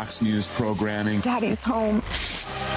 Fox News programming. Daddy's home.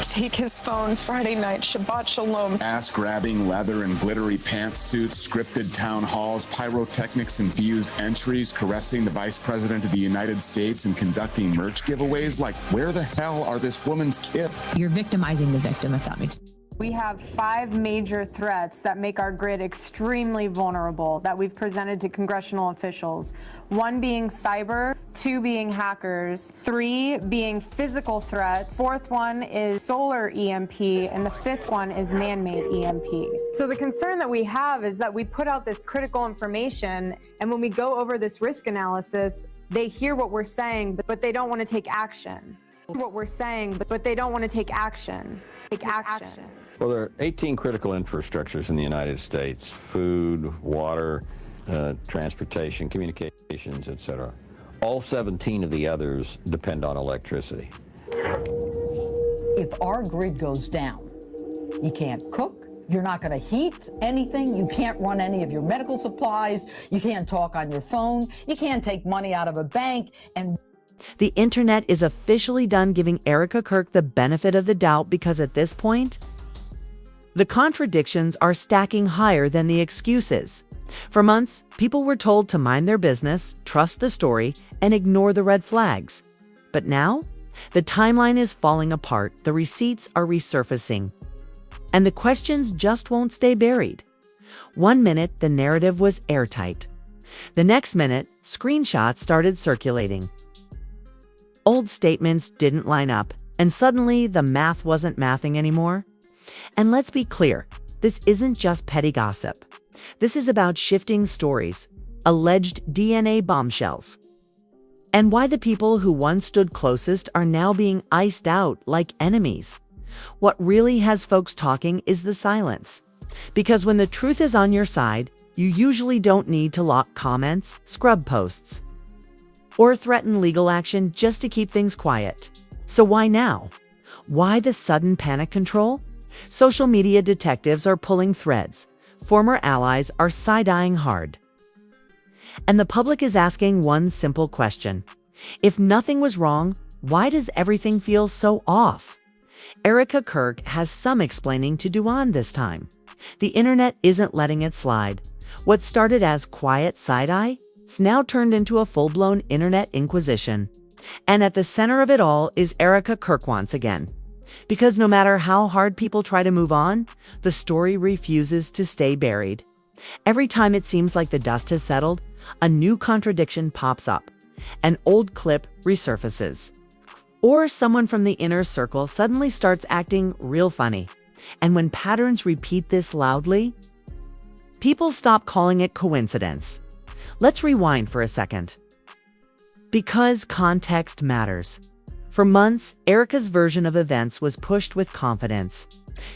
Take his phone. Friday night. Shabbat Shalom. Ass-grabbing leather and glittery pantsuits, scripted town halls, pyrotechnics-infused entries, caressing the Vice President of the United States and conducting merch giveaways. Like, where the hell are this woman's kids? You're victimizing the victim, if that makes sense. We have 5 major threats that make our grid extremely vulnerable that we've presented to congressional officials. 1 being cyber, 2 being hackers, 3 being physical threats, 4th one is solar EMP, and the 5th one is man-made EMP. So the concern that we have is that we put out this critical information, and when we go over this risk analysis, they hear what we're saying, but they don't want to take action. What we're saying, but they don't want to take action. Take action. Well, there are 18 critical infrastructures in the United States: food, water, transportation, communications, etc. All 17 of the others depend on electricity. If our grid goes down, you can't cook, you're not going to heat anything, you can't run any of your medical supplies, you can't talk on your phone, you can't take money out of a bank, and the internet is officially done giving Erika Kirk the benefit of the doubt because at this point, the contradictions are stacking higher than the excuses. For months, people were told to mind their business, trust the story, and ignore the red flags. But now, the timeline is falling apart, the receipts are resurfacing, and the questions just won't stay buried. 1 minute, the narrative was airtight. The next minute, screenshots started circulating. Old statements didn't line up, and suddenly the math wasn't mathing anymore. And let's be clear, this isn't just petty gossip. This is about shifting stories, alleged DNA bombshells, and why the people who once stood closest are now being iced out like enemies. What really has folks talking is the silence. Because when the truth is on your side, you usually don't need to lock comments, scrub posts, or threaten legal action just to keep things quiet. So why now? Why the sudden panic control? Social media detectives are pulling threads. Former allies are side-eyeing hard. And the public is asking one simple question. If nothing was wrong, why does everything feel so off? Erika Kirk has some explaining to do on this time. The internet isn't letting it slide. What started as quiet side-eye is now turned into a full-blown internet inquisition. And at the center of it all is Erika Kirk once again. Because no matter how hard people try to move on, the story refuses to stay buried. Every time it seems like the dust has settled, a new contradiction pops up. An old clip resurfaces. Or someone from the inner circle suddenly starts acting real funny. And when patterns repeat this loudly, people stop calling it coincidence. Let's rewind for a second. Because context matters. For months, Erika's version of events was pushed with confidence.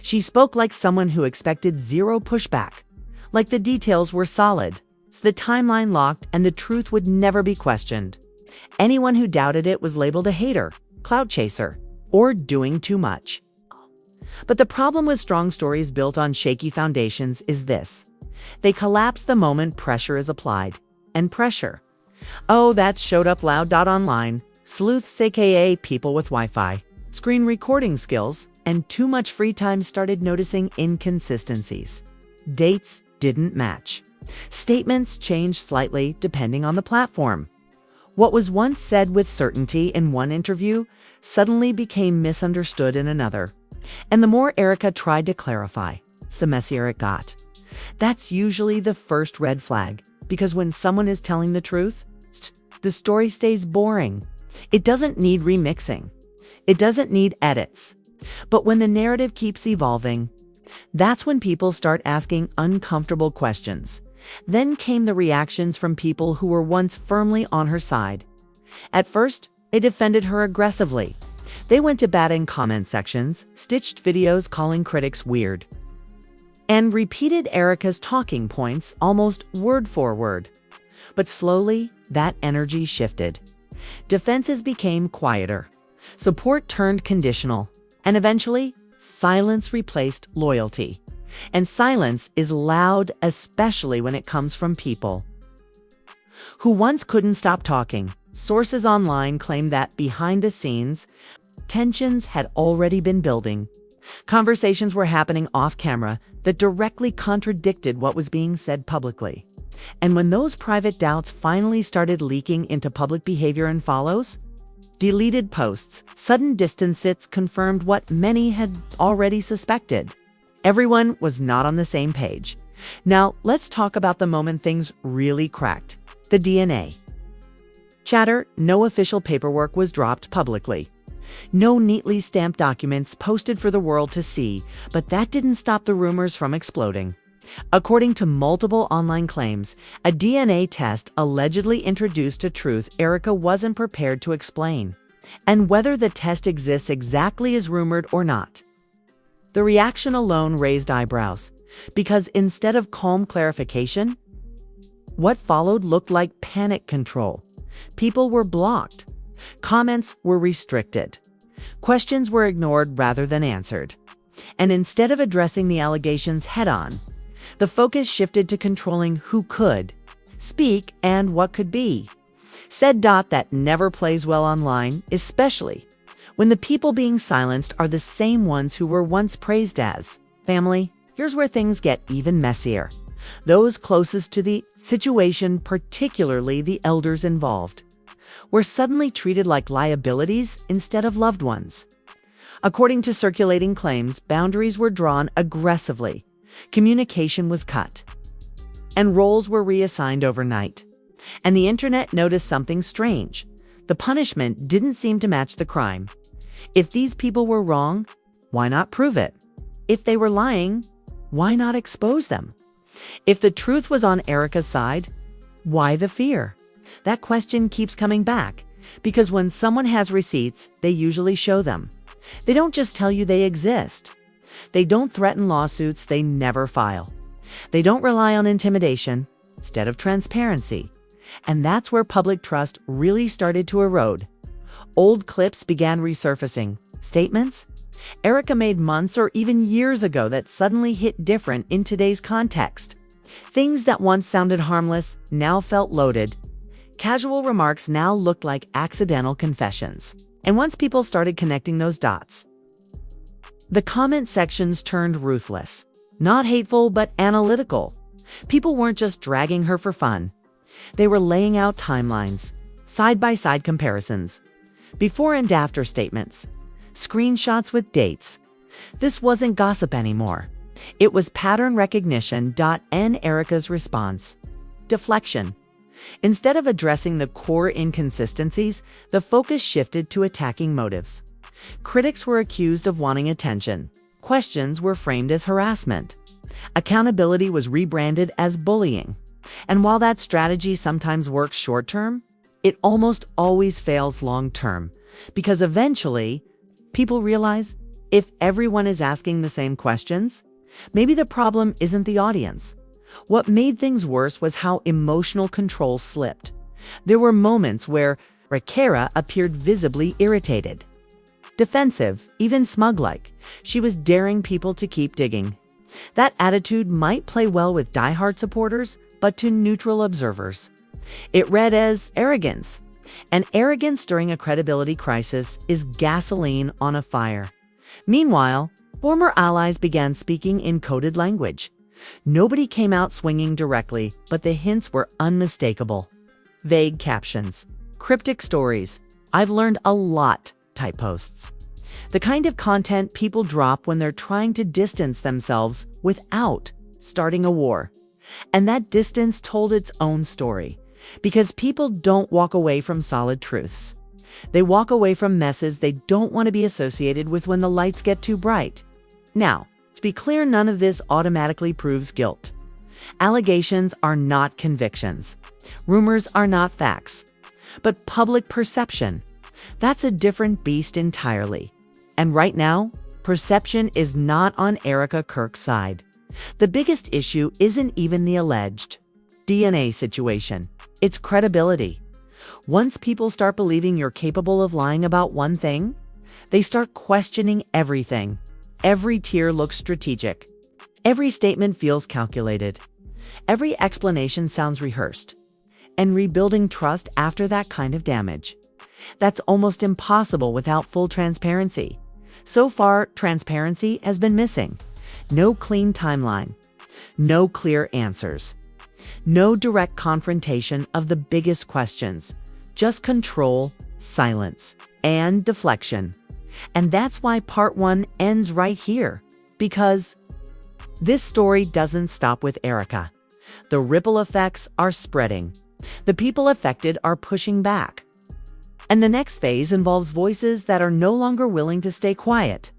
She spoke like someone who expected zero pushback, like the details were solid, so the timeline locked and the truth would never be questioned. Anyone who doubted it was labeled a hater, clout chaser, or doing too much. But the problem with strong stories built on shaky foundations is this. They collapse the moment pressure is applied. And pressure. Oh, that's showed up loud. Online. Sleuths, aka people with Wi-Fi, screen recording skills, and too much free time started noticing inconsistencies. Dates didn't match. Statements changed slightly depending on the platform. What was once said with certainty in one interview suddenly became misunderstood in another. And the more Erika tried to clarify, the messier it got. That's usually the first red flag, because when someone is telling the truth, the story stays boring. It doesn't need remixing. It doesn't need edits. But when the narrative keeps evolving, that's when people start asking uncomfortable questions. Then came the reactions from people who were once firmly on her side. At first, they defended her aggressively. They went to bat in comment sections, stitched videos calling critics weird, and repeated Erika's talking points almost word for word. But slowly, that energy shifted. Defenses became quieter. Support turned conditional. And eventually, silence replaced loyalty. And silence is loud, especially when it comes from people who once couldn't stop talking. sources online claimed that behind the scenes, tensions had already been building. Conversations were happening off camera that directly contradicted what was being said publicly. And when those private doubts finally started leaking into public behavior and follows, deleted posts, sudden distance sits confirmed what many had already suspected. Everyone was not on the same page. Now, let's talk about the moment things really cracked: the DNA. Chatter, no official paperwork was dropped publicly. No neatly stamped documents posted for the world to see, but that didn't stop the rumors from exploding. According to multiple online claims, a DNA test allegedly introduced a truth Erika wasn't prepared to explain, and whether the test exists exactly as rumored or not. The reaction alone raised eyebrows, because instead of calm clarification, what followed looked like panic control. People were blocked. Comments were restricted. Questions were ignored rather than answered. And instead of addressing the allegations head-on, the focus shifted to controlling who could speak and what could be said. That never plays well online, especially when the people being silenced are the same ones who were once praised as family. Here's where things get even messier. Those closest to the situation, particularly the elders involved, were suddenly treated like liabilities instead of loved ones. According to circulating claims, boundaries were drawn aggressively, communication was cut, and roles were reassigned overnight. And the internet noticed something strange. The punishment didn't seem to match the crime. If these people were wrong, why not prove it? If they were lying, why not expose them? If the truth was on Erika's side, why the fear? That question keeps coming back, because when someone has receipts, they usually show them. They don't just tell you they exist. They don't threaten lawsuits they never file. They don't rely on intimidation instead of transparency. And that's where public trust really started to erode. Old clips began resurfacing, statements Erika made months or even years ago that suddenly hit different in today's context. Things that once sounded harmless now felt loaded. Casual remarks now looked like accidental confessions. And once people started connecting those dots, the comment sections turned ruthless. Not hateful, but analytical. People weren't just dragging her for fun. They were laying out timelines, side-by-side comparisons, before and after statements, screenshots with dates. This wasn't gossip anymore. It was pattern recognition. And Erika's response: deflection. Instead of addressing the core inconsistencies, the focus shifted to attacking motives. Critics were accused of wanting attention. Questions were framed as harassment. Accountability was rebranded as bullying. And while that strategy sometimes works short-term, it almost always fails long-term, because eventually, people realize if everyone is asking the same questions, maybe the problem isn't the audience. What made things worse was how emotional control slipped. There were moments where Erika appeared visibly irritated, defensive, even smug-like. She was daring people to keep digging. That attitude might play well with diehard supporters, but to neutral observers, it read as arrogance. And arrogance during a credibility crisis is gasoline on a fire. Meanwhile, former allies began speaking in coded language. Nobody came out swinging directly, but the hints were unmistakable. Vague captions, cryptic stories, "I've learned a lot" type posts. The kind of content people drop when they're trying to distance themselves without starting a war. And that distance told its own story, because people don't walk away from solid truths. They walk away from messes they don't want to be associated with when the lights get too bright. Now, to be clear, none of this automatically proves guilt. Allegations are not convictions. Rumors are not facts. But public perception, that's a different beast entirely. And right now, perception is not on Erika Kirk's side. The biggest issue isn't even the alleged DNA situation. It's credibility. Once people start believing you're capable of lying about one thing, they start questioning everything. Every tier looks strategic. Every statement feels calculated. Every explanation sounds rehearsed. and rebuilding trust after that kind of damage. That's almost impossible without full transparency. So far, transparency has been missing. No clean timeline. No clear answers. No direct confrontation of the biggest questions. Just control, silence, and deflection. And that's why part 1 ends right here. Because this story doesn't stop with Erika. The ripple effects are spreading. The people affected are pushing back. And the next phase involves voices that are no longer willing to stay quiet.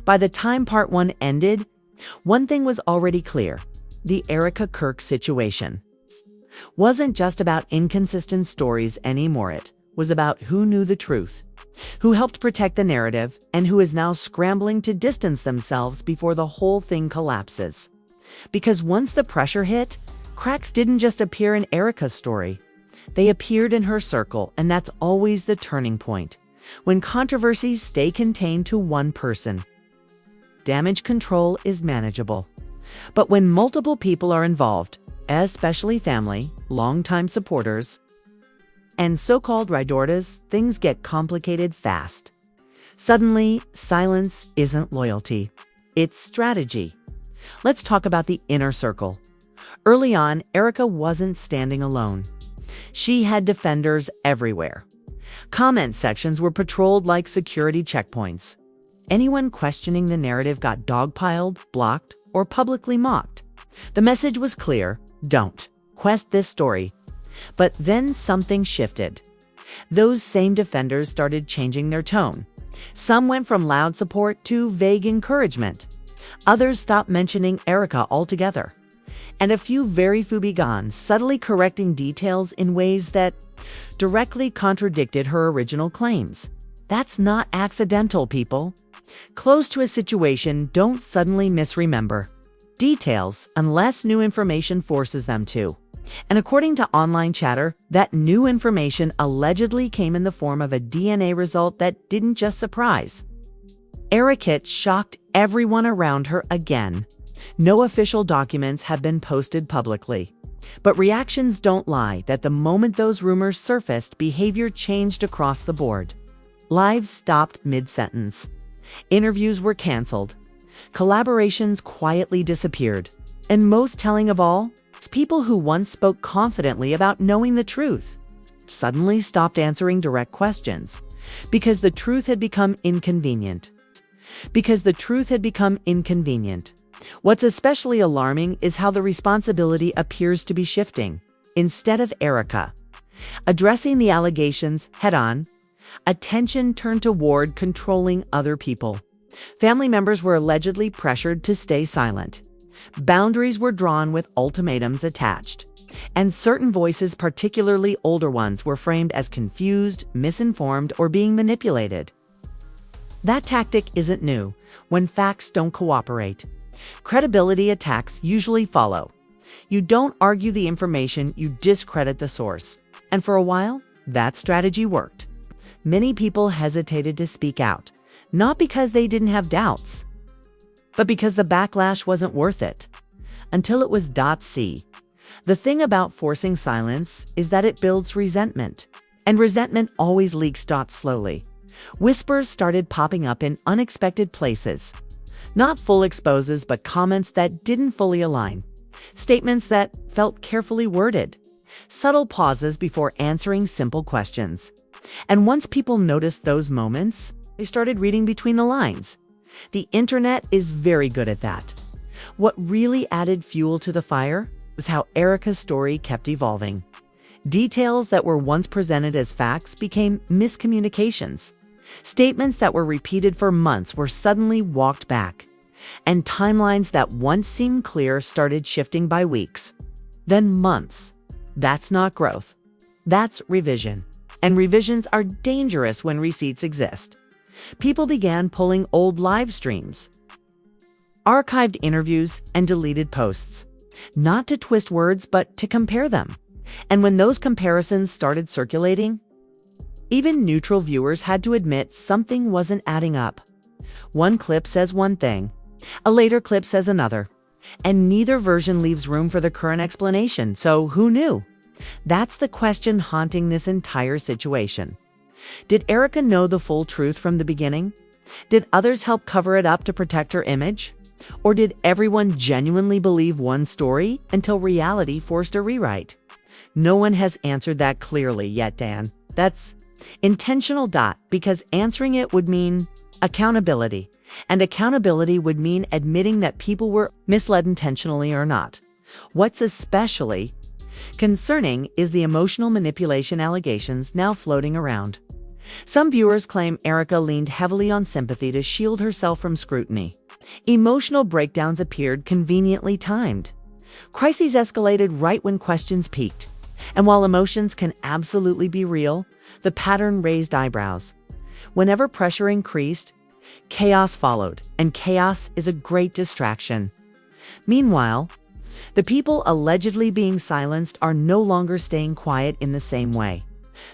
By the time part 1 ended, one thing was already clear. The Erika Kirk situation wasn't just about inconsistent stories anymore. It was about who knew the truth, who helped protect the narrative, and who is now scrambling to distance themselves before the whole thing collapses. Because once the pressure hit, cracks didn't just appear in Erika's story. They appeared in her circle, and that's always the turning point. When controversies stay contained to one person, damage control is manageable. But when multiple people are involved, especially family, longtime supporters, and so-called ridoras, things get complicated fast. Suddenly, silence isn't loyalty. It's strategy. Let's talk about the inner circle. Early on, Erika wasn't standing alone. She had defenders everywhere. Comment sections were patrolled like security checkpoints. Anyone questioning the narrative got dogpiled, blocked, or publicly mocked. The message was clear: don't quest this story. But then something shifted. Those same defenders started changing their tone. Some went from loud support to vague encouragement. Others stopped mentioning Erika altogether. And a few very began subtly correcting details in ways that directly contradicted her original claims. That's not accidental, people. Close to a situation don't suddenly misremember details unless new information forces them to. And according to online chatter, that new information allegedly came in the form of a DNA result that didn't just surprise. Erika shocked everyone around her again. No official documents have been posted publicly. But reactions don't lie that the moment those rumors surfaced, behavior changed across the board. Lives stopped mid-sentence. Interviews were canceled. Collaborations quietly disappeared. And most telling of all, people who once spoke confidently about knowing the truth suddenly stopped answering direct questions because the truth had become inconvenient. What's especially alarming is how the responsibility appears to be shifting. Instead of Erika addressing the allegations head-on, attention turned toward controlling other people. Family members were allegedly pressured to stay silent. Boundaries were drawn with ultimatums attached. And certain voices, particularly older ones, were framed as confused, misinformed, or being manipulated. That tactic isn't new when facts don't cooperate. Credibility attacks usually follow. You don't argue the information, you discredit the source. And for a while, that strategy worked. Many people hesitated to speak out, not because they didn't have doubts, but because the backlash wasn't worth it. Until it was .c. The thing about forcing silence is that it builds resentment. And resentment always leaks slowly. Whispers started popping up in unexpected places. Not full exposes, but comments that didn't fully align. Statements that felt carefully worded. Subtle pauses before answering simple questions. And once people noticed those moments, they started reading between the lines. The internet is very good at that. What really added fuel to the fire was how Erika's story kept evolving. Details that were once presented as facts became miscommunications. Statements that were repeated for months were suddenly walked back. And timelines that once seemed clear started shifting by weeks, then months. That's not growth. That's revision. And revisions are dangerous when receipts exist. People began pulling old live streams, archived interviews, and deleted posts, not to twist words, but to compare them. And when those comparisons started circulating, even neutral viewers had to admit something wasn't adding up. One clip says one thing, a later clip says another, and neither version leaves room for the current explanation. So who knew? That's the question haunting this entire situation. Did Erika know the full truth from the beginning? Did others help cover it up to protect her image? Or did everyone genuinely believe one story until reality forced a rewrite? No one has answered that clearly yet, Dan. That's intentional, because answering it would mean accountability. And accountability would mean admitting that people were misled intentionally or not. What's especially concerning is the emotional manipulation allegations now floating around. Some viewers claim Erika leaned heavily on sympathy to shield herself from scrutiny. Emotional breakdowns appeared conveniently timed. Crises escalated right when questions peaked. And while emotions can absolutely be real, the pattern raised eyebrows. Whenever pressure increased, chaos followed, and chaos is a great distraction. Meanwhile, the people allegedly being silenced are no longer staying quiet in the same way.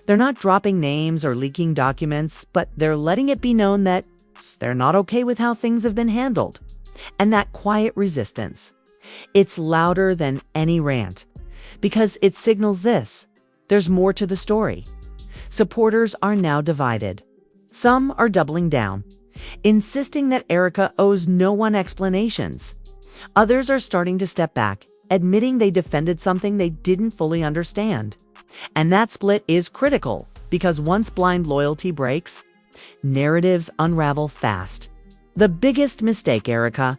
They're not dropping names or leaking documents, but they're letting it be known that they're not okay with how things have been handled. And that quiet resistance, it's louder than any rant, because it signals this: there's more to the story. Supporters are now divided. Some are doubling down, insisting that Erika owes no one explanations. Others are starting to step back, admitting they defended something they didn't fully understand. And that split is critical, because once blind loyalty breaks, narratives unravel fast. The biggest mistake Erika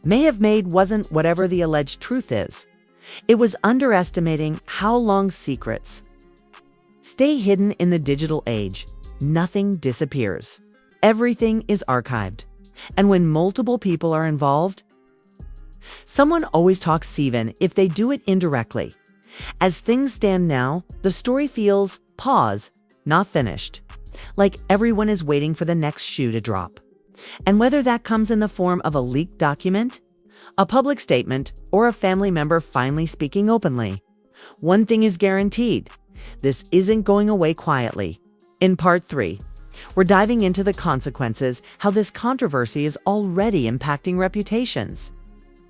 may have made wasn't whatever the alleged truth is. It was underestimating how long secrets stay hidden in the digital age. Nothing disappears. Everything is archived. And when multiple people are involved, someone always talks even if they do it indirectly. As things stand now, the story feels pause, not finished. Like everyone is waiting for the next shoe to drop. And whether that comes in the form of a leaked document, a public statement, or a family member finally speaking openly, one thing is guaranteed: this isn't going away quietly. In Part 3, we're diving into the consequences, how this controversy is already impacting reputations,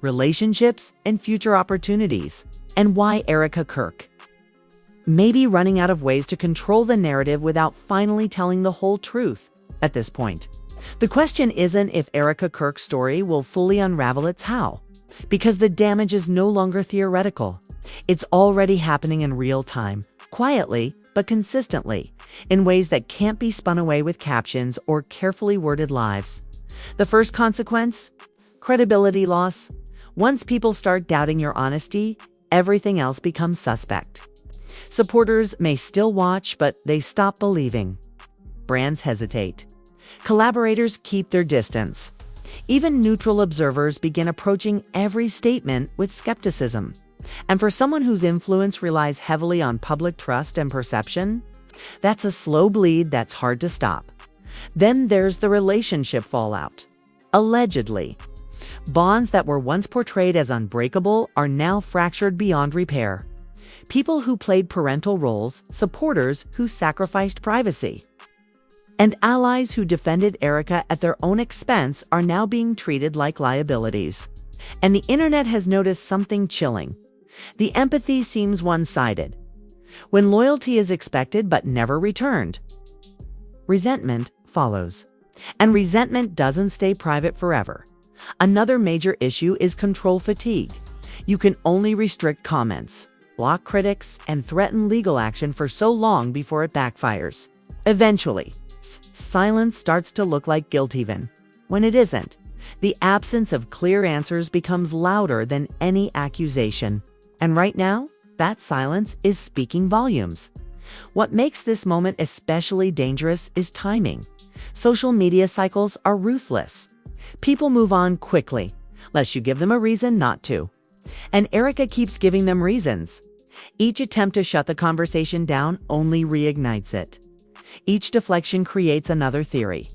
relationships, and future opportunities, and why Erika Kirk may be running out of ways to control the narrative without finally telling the whole truth at this point. The question isn't if Erika Kirk's story will fully unravel, it's how. Because the damage is no longer theoretical. It's already happening in real time, quietly but consistently, in ways that can't be spun away with captions or carefully worded lives. The first consequence? Credibility loss. Once people start doubting your honesty, everything else becomes suspect. Supporters may still watch, but they stop believing. Brands hesitate. Collaborators keep their distance. Even neutral observers begin approaching every statement with skepticism. And for someone whose influence relies heavily on public trust and perception, that's a slow bleed that's hard to stop. Then there's the relationship fallout. Allegedly, bonds that were once portrayed as unbreakable are now fractured beyond repair. People who played parental roles, supporters who sacrificed privacy, and allies who defended Erika at their own expense are now being treated like liabilities. And the internet has noticed something chilling. The empathy seems one-sided. When loyalty is expected but never returned, resentment follows. And resentment doesn't stay private forever. Another major issue is control fatigue. You can only restrict comments, block critics, and threaten legal action for so long before it backfires. Eventually, silence starts to look like guilt even when it isn't. The absence of clear answers becomes louder than any accusation. And right now, that silence is speaking volumes. What makes this moment especially dangerous is timing. Social media cycles are ruthless. People move on quickly, lest you give them a reason not to. And Erika keeps giving them reasons. Each attempt to shut the conversation down only reignites it. Each deflection creates another theory.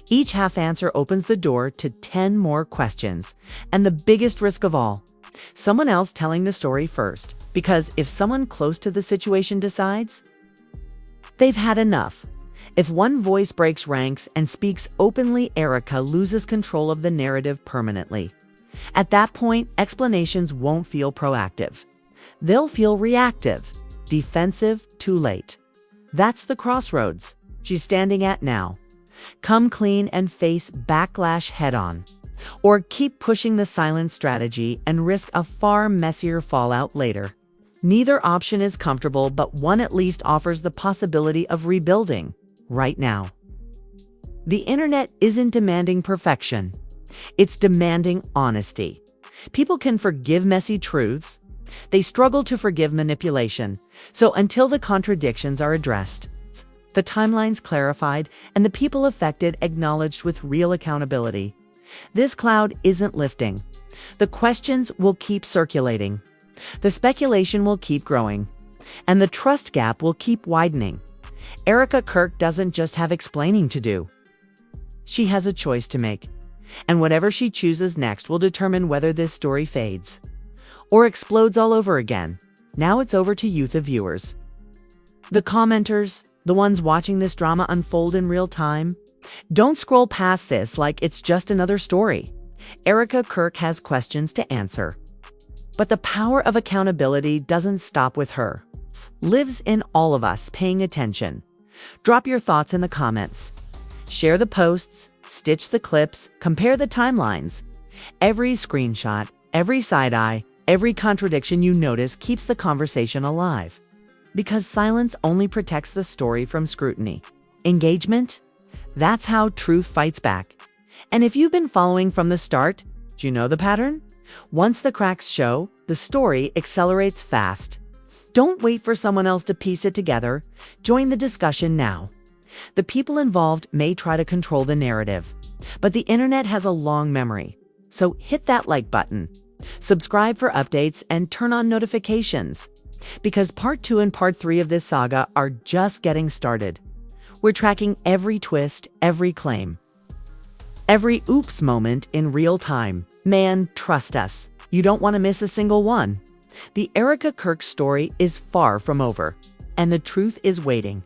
Each half answer opens the door to 10 more questions. And the biggest risk of all, someone else telling the story first. Because if someone close to the situation decides, they've had enough. If one voice breaks ranks and speaks openly, Erika loses control of the narrative permanently. At that point, explanations won't feel proactive. They'll feel reactive. defensive, too late. That's the crossroads she's standing at now. Come clean and face backlash head-on, or keep pushing the silent strategy and risk a far messier fallout later. Neither option is comfortable, but one at least offers the possibility of rebuilding right now. The internet isn't demanding perfection. It's demanding honesty. People can forgive messy truths. They struggle to forgive manipulation. So until the contradictions are addressed, the timelines clarified, and the people affected acknowledged with real accountability, this cloud isn't lifting. The questions will keep circulating. The speculation will keep growing. And the trust gap will keep widening. Erika Kirk doesn't just have explaining to do. She has a choice to make. And whatever she chooses next will determine whether this story fades or explodes all over again. Now it's over to you, the viewers. The commenters, the ones watching this drama unfold in real time. Don't scroll past this like it's just another story. Erika Kirk has questions to answer. But the power of accountability doesn't stop with her. Lives in all of us paying attention. Drop your thoughts in the comments. Share the posts, stitch the clips, compare the timelines. Every screenshot, every side-eye, every contradiction you notice keeps the conversation alive. Because silence only protects the story from scrutiny. Engagement? That's how truth fights back. And if you've been following from the start, do you know the pattern? Once the cracks show, the story accelerates fast. Don't wait for someone else to piece it together. Join the discussion now. The people involved may try to control the narrative, but the internet has a long memory. So hit that like button, subscribe for updates, and turn on notifications. Because part 2 and part 3 of this saga are just getting started. We're tracking every twist, every claim, every oops moment in real time. Man, trust us, you don't want to miss a single one. The Erika Kirk story is far from over, and the truth is waiting.